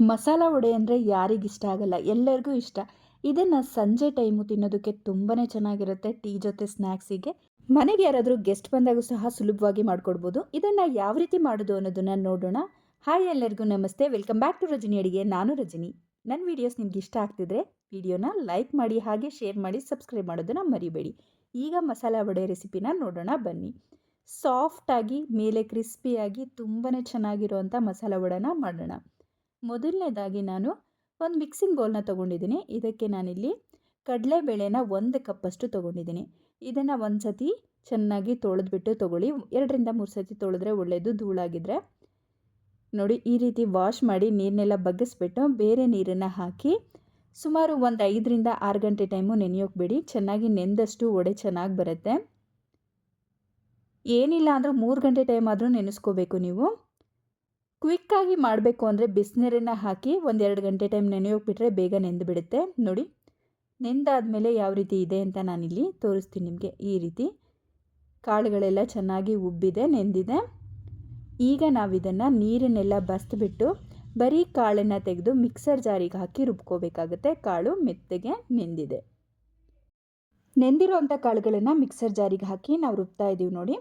ಮಸಾಲ ವಡೆ ಅಂದರೆ ಯಾರಿಗಿಷ್ಟ ಆಗಲ್ಲ, ಎಲ್ಲರಿಗೂ ಇಷ್ಟ. ಇದನ್ನು ಸಂಜೆ ಟೈಮು ತಿನ್ನೋದಕ್ಕೆ ತುಂಬಾ ಚೆನ್ನಾಗಿರುತ್ತೆ. ಟೀ ಜೊತೆ ಸ್ನ್ಯಾಕ್ಸಿಗೆ, ಮನೆಗೆ ಯಾರಾದರೂ ಗೆಸ್ಟ್ ಬಂದಾಗೂ ಸಹ ಸುಲಭವಾಗಿ ಮಾಡಿಕೊಡ್ಬೋದು. ಇದನ್ನು ಯಾವ ರೀತಿ ಮಾಡೋದು ಅನ್ನೋದನ್ನು ನೋಡೋಣ. ಹಾಯ್, ಎಲ್ಲರಿಗೂ ನಮಸ್ತೆ. ವೆಲ್ಕಮ್ ಬ್ಯಾಕ್ ಟು ರಜನಿ ಅಡಿಗೆ. ನಾನು ರಜನಿ. ನನ್ನ ವೀಡಿಯೋಸ್ ನಿಮ್ಗೆ ಇಷ್ಟ ಆಗ್ತಿದ್ರೆ ವಿಡಿಯೋನ ಲೈಕ್ ಮಾಡಿ, ಹಾಗೆ ಶೇರ್ ಮಾಡಿ, ಸಬ್ಸ್ಕ್ರೈಬ್ ಮಾಡೋದನ್ನು ಮರಿಬೇಡಿ. ಈಗ ಮಸಾಲ ವಡೆ ರೆಸಿಪಿನ ನೋಡೋಣ ಬನ್ನಿ. ಸಾಫ್ಟಾಗಿ ಮೇಲೆ ಕ್ರಿಸ್ಪಿಯಾಗಿ ತುಂಬಾ ಚೆನ್ನಾಗಿರುವಂಥ ಮಸಾಲ ವಡೆನ ಮಾಡೋಣ. ಮೊದಲನೇದಾಗಿ ನಾನು ಒಂದು ಮಿಕ್ಸಿಂಗ್ ಬೌಲ್ನ ತೊಗೊಂಡಿದ್ದೀನಿ. ಇದಕ್ಕೆ ನಾನಿಲ್ಲಿ ಕಡಲೆಬೇಳೆನ 1 ಕಪ್ಪಷ್ಟು ತೊಗೊಂಡಿದ್ದೀನಿ. ಇದನ್ನು ಒಂದು ಸತಿ ಚೆನ್ನಾಗಿ ತೊಳೆದ್ಬಿಟ್ಟು ತೊಗೊಳ್ಳಿ. 2ರಿಂದ 3 ಸತಿ ತೊಳೆದ್ರೆ ಒಳ್ಳೆಯದು, ಧೂಳಾಗಿದ್ದರೆ. ನೋಡಿ, ಈ ರೀತಿ ವಾಶ್ ಮಾಡಿ ನೀರನ್ನೆಲ್ಲ ಬಗ್ಗಿಸ್ಬಿಟ್ಟು ಬೇರೆ ನೀರನ್ನು ಹಾಕಿ ಸುಮಾರು ಒಂದು 5ರಿಂದ 6 ಗಂಟೆ ಟೈಮು ನೆನೆಯೋಕೆ ಬಿಡಿ. ಚೆನ್ನಾಗಿ ನೆಂದಷ್ಟು ವಡೆ ಚೆನ್ನಾಗಿ ಬರುತ್ತೆ. ಏನಿಲ್ಲ ಅಂದರೂ 3 ಗಂಟೆ ಟೈಮ್ ಆದರೂ ನೆನೆಸ್ಕೋಬೇಕು ನೀವು. ಕ್ವಿಕ್ಕಾಗಿ ಮಾಡಬೇಕು ಅಂದರೆ ಬಿಸಿನೀರನ್ನು ಹಾಕಿ 1-2 ಗಂಟೆ ಟೈಮ್ ನೆನೆಯೋಕೆ ಬಿಟ್ಟರೆ ಬೇಗ ನೆಂದು ಬಿಡುತ್ತೆ. ನೋಡಿ, ನೆಂದಾದಮೇಲೆ ಯಾವ ರೀತಿ ಇದೆ ಅಂತ ನಾನಿಲ್ಲಿ ತೋರಿಸ್ತೀನಿ ನಿಮಗೆ. ಈ ರೀತಿ ಕಾಳುಗಳೆಲ್ಲ ಚೆನ್ನಾಗಿ ಉಬ್ಬಿದೆ, ನೆಂದಿದೆ. ಈಗ ನಾವಿದನ್ನು ನೀರನ್ನೆಲ್ಲ ಬಸ್ದುಬಿಟ್ಟು ಬರೀ ಕಾಳನ್ನು ತೆಗೆದು ಮಿಕ್ಸರ್ ಜಾರಿಗೆ ಹಾಕಿ ರುಬ್ಕೋಬೇಕಾಗುತ್ತೆ. ಕಾಳು ಮೆತ್ತಗೆ ನೆಂದಿದೆ. ನೆಂದಿರೋವಂಥ ಕಾಳುಗಳನ್ನು ಮಿಕ್ಸರ್ ಜಾರಿಗೆ ಹಾಕಿ ನಾವು ರುಬ್ತಾ ಇದ್ದೀವಿ. ನೋಡಿ,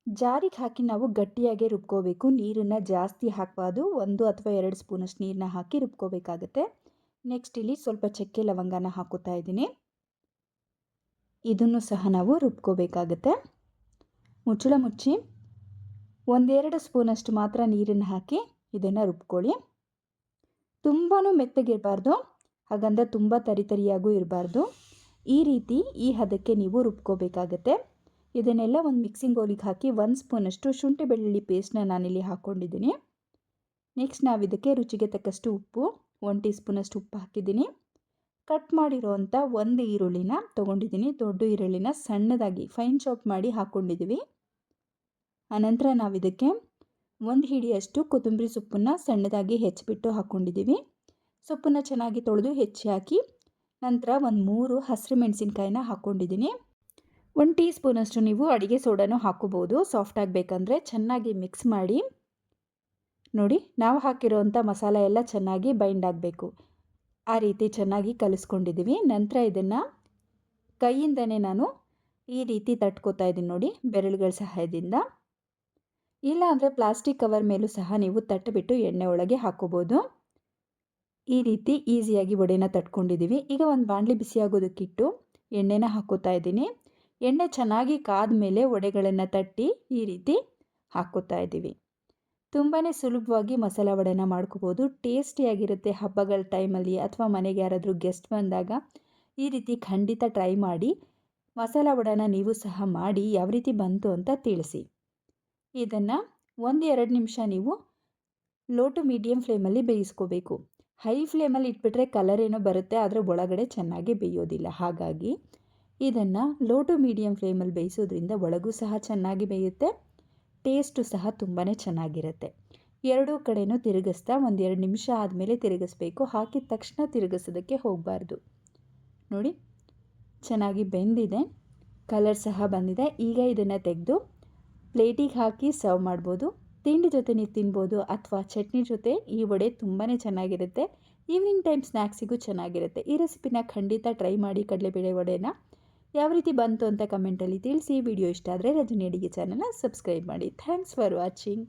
ಜಾರಿಗೆ ಹಾಕಿ ನಾವು ಗಟ್ಟಿಯಾಗಿ ರುಬ್ಕೋಬೇಕು. ನೀರನ್ನು ಜಾಸ್ತಿ ಹಾಕಬಾರ್ದು. 1 ಅಥವಾ 2 ಸ್ಪೂನಷ್ಟು ನೀರನ್ನ ಹಾಕಿ ರುಬ್ಕೋಬೇಕಾಗುತ್ತೆ. ನೆಕ್ಸ್ಟ್ ಇಲ್ಲಿ ಸ್ವಲ್ಪ ಚಕ್ಕೆ ಲವಂಗನ ಹಾಕೋತಾ ಇದ್ದೀನಿ. ಇದನ್ನು ಸಹ ನಾವು ರುಬ್ಕೋಬೇಕಾಗುತ್ತೆ. ಮುಚ್ಚಳ ಮುಚ್ಚಿ 1-2 ಸ್ಪೂನಷ್ಟು ಮಾತ್ರ ನೀರನ್ನು ಹಾಕಿ ಇದನ್ನು ರುಬ್ಕೊಳ್ಳಿ. ತುಂಬಾ ಮೆತ್ತಗಿರಬಾರ್ದು, ಹಾಗಂದ್ರೆ ತುಂಬ ತರಿಯಾಗೂ ಇರಬಾರ್ದು. ಈ ರೀತಿ ಈ ಹದಕ್ಕೆ ನೀವು ರುಬ್ಕೋಬೇಕಾಗತ್ತೆ. ಇದನ್ನೆಲ್ಲ ಒಂದು ಮಿಕ್ಸಿಂಗ್ ಬೌಲಿಗೆ ಹಾಕಿ 1 ಸ್ಪೂನಷ್ಟು ಶುಂಠಿ ಬೆಳ್ಳುಳ್ಳಿ ಪೇಸ್ಟ್ನ ನಾನಿಲ್ಲಿ ಹಾಕ್ಕೊಂಡಿದ್ದೀನಿ. ನೆಕ್ಸ್ಟ್ ನಾವು ಇದಕ್ಕೆ ರುಚಿಗೆ ತಕ್ಕಷ್ಟು ಉಪ್ಪು, 1 ಟೀ ಸ್ಪೂನಷ್ಟು ಉಪ್ಪು ಹಾಕಿದ್ದೀನಿ. ಕಟ್ ಮಾಡಿರೋವಂಥ 1 ಈರುಳ್ಳಿನ ತೊಗೊಂಡಿದ್ದೀನಿ. ದೊಡ್ಡ ಈರುಳ್ಳಿನ ಸಣ್ಣದಾಗಿ ಫೈನ್ ಚಾಪ್ ಮಾಡಿ ಹಾಕ್ಕೊಂಡಿದ್ದೀವಿ. ಆನಂತರ ನಾವು ಇದಕ್ಕೆ 1 ಹಿಡಿಯಷ್ಟು ಕೊತ್ತಂಬರಿ ಸೊಪ್ಪನ್ನು ಸಣ್ಣದಾಗಿ ಹೆಚ್ಚಿಬಿಟ್ಟು ಹಾಕ್ಕೊಂಡಿದ್ದೀವಿ. ಸೊಪ್ಪನ್ನು ಚೆನ್ನಾಗಿ ತೊಳೆದು ಹೆಚ್ಚಿ ಹಾಕಿ ನಂತರ ಒಂದು 3 ಹಸಿರು ಮೆಣಸಿನ್ಕಾಯಿನ ಹಾಕ್ಕೊಂಡಿದ್ದೀನಿ. 1 ಟೀ ಸ್ಪೂನಷ್ಟು ನೀವು ಅಡುಗೆ ಸೋಡಾನು ಹಾಕೋಬೋದು, ಸಾಫ್ಟ್ ಆಗಬೇಕಂದ್ರೆ. ಚೆನ್ನಾಗಿ ಮಿಕ್ಸ್ ಮಾಡಿ. ನೋಡಿ, ನಾವು ಹಾಕಿರೋವಂಥ ಮಸಾಲ ಎಲ್ಲ ಚೆನ್ನಾಗಿ ಬೈಂಡ್ ಆಗಬೇಕು. ಆ ರೀತಿ ಚೆನ್ನಾಗಿ ಕಲಿಸ್ಕೊಂಡಿದ್ದೀವಿ. ನಂತರ ಇದನ್ನು ಕೈಯಿಂದನೇ ನಾನು ಈ ರೀತಿ ತಟ್ಕೋತಾ ಇದ್ದೀನಿ. ನೋಡಿ, ಬೆರಳುಗಳ ಸಹಾಯದಿಂದ. ಇಲ್ಲ ಅಂದರೆ ಪ್ಲಾಸ್ಟಿಕ್ ಕವರ್ ಮೇಲೂ ಸಹ ನೀವು ತಟ್ಟಿಬಿಟ್ಟು ಎಣ್ಣೆ ಒಳಗೆ ಹಾಕೋಬೋದು. ಈ ರೀತಿ ಈಸಿಯಾಗಿ ವಡೆನ ತಟ್ಕೊಂಡಿದ್ದೀವಿ. ಈಗ ಒಂದು ಬಾಣಲಿ ಬಿಸಿಯಾಗೋದಕ್ಕಿಟ್ಟು ಎಣ್ಣೆನ ಹಾಕೋತಾ ಇದ್ದೀನಿ. ಎಣ್ಣೆ ಚೆನ್ನಾಗಿ ಕಾದ ಮೇಲೆ ವಡೆಗಳನ್ನು ತಟ್ಟಿ ಈ ರೀತಿ ಹಾಕ್ಕೋತಾ ಇದ್ದೀವಿ. ತುಂಬಾ ಸುಲಭವಾಗಿ ಮಸಾಲ ವಡೆನ ಮಾಡ್ಕೋಬೋದು. ಟೇಸ್ಟಿಯಾಗಿರುತ್ತೆ. ಹಬ್ಬಗಳ ಟೈಮಲ್ಲಿ ಅಥವಾ ಮನೆಗೆ ಯಾರಾದರೂ ಗೆಸ್ಟ್ ಬಂದಾಗ ಈ ರೀತಿ ಖಂಡಿತ ಟ್ರೈ ಮಾಡಿ. ಮಸಾಲ ವಡೆನ ನೀವು ಸಹ ಮಾಡಿ ಯಾವ ರೀತಿ ಬಂತು ಅಂತ ತಿಳಿಸಿ. ಇದನ್ನು 1-2 ನಿಮಿಷ ನೀವು ಲೋ ಟು ಮೀಡಿಯಮ್ ಫ್ಲೇಮಲ್ಲಿ ಬೇಯಿಸ್ಕೋಬೇಕು. ಹೈ ಫ್ಲೇಮಲ್ಲಿ ಇಟ್ಬಿಟ್ರೆ ಕಲರ್ ಏನೋ ಬರುತ್ತೆ, ಆದರೆ ಒಳಗಡೆ ಚೆನ್ನಾಗಿ ಬೇಯೋದಿಲ್ಲ. ಹಾಗಾಗಿ ಇದನ್ನು ಲೋ ಟು ಮೀಡಿಯಮ್ ಫ್ಲೇಮಲ್ಲಿ ಬೇಯಿಸೋದ್ರಿಂದ ಒಳಗೂ ಸಹ ಚೆನ್ನಾಗಿ ಬೇಯುತ್ತೆ, ಟೇಸ್ಟು ಸಹ ತುಂಬಾ ಚೆನ್ನಾಗಿರುತ್ತೆ. ಎರಡೂ ಕಡೆಯೂ ತಿರುಗಿಸ್ತಾ 1-2 ನಿಮಿಷ ಆದಮೇಲೆ ತಿರುಗಿಸ್ಬೇಕು. ಹಾಕಿದ ತಕ್ಷಣ ತಿರುಗಿಸೋದಕ್ಕೆ ಹೋಗಬಾರ್ದು. ನೋಡಿ, ಚೆನ್ನಾಗಿ ಬೆಂದಿದೆ, ಕಲರ್ ಸಹ ಬಂದಿದೆ. ಈಗ ಇದನ್ನು ತೆಗೆದು ಪ್ಲೇಟಿಗೆ ಹಾಕಿ ಸರ್ವ್ ಮಾಡ್ಬೋದು. ತಿಂಡಿ ಜೊತೆ ನೀವು ತಿನ್ಬೋದು ಅಥವಾ ಚಟ್ನಿ ಜೊತೆ. ಈ ವಡೆ ತುಂಬಾ ಚೆನ್ನಾಗಿರುತ್ತೆ. ಈವ್ನಿಂಗ್ ಟೈಮ್ ಸ್ನ್ಯಾಕ್ಸಿಗೂ ಚೆನ್ನಾಗಿರುತ್ತೆ. ಈ ರೆಸಿಪಿನ ಖಂಡಿತ ಟ್ರೈ ಮಾಡಿ. ಕಡಲೆಬೇಳೆ ವಡೆನ ಯಾವ ರೀತಿ ಬಂತು ಅಂತ ಕಮೆಂಟಲ್ಲಿ ತಿಳಿಸಿ. ವಿಡಿಯೋ ಇಷ್ಟ ಆದರೆ ರಜನಿ ಅಡಿಗೆ ಚಾನಲ್ನ ಸಬ್ಸ್ಕ್ರೈಬ್ ಮಾಡಿ. Thanks for watching.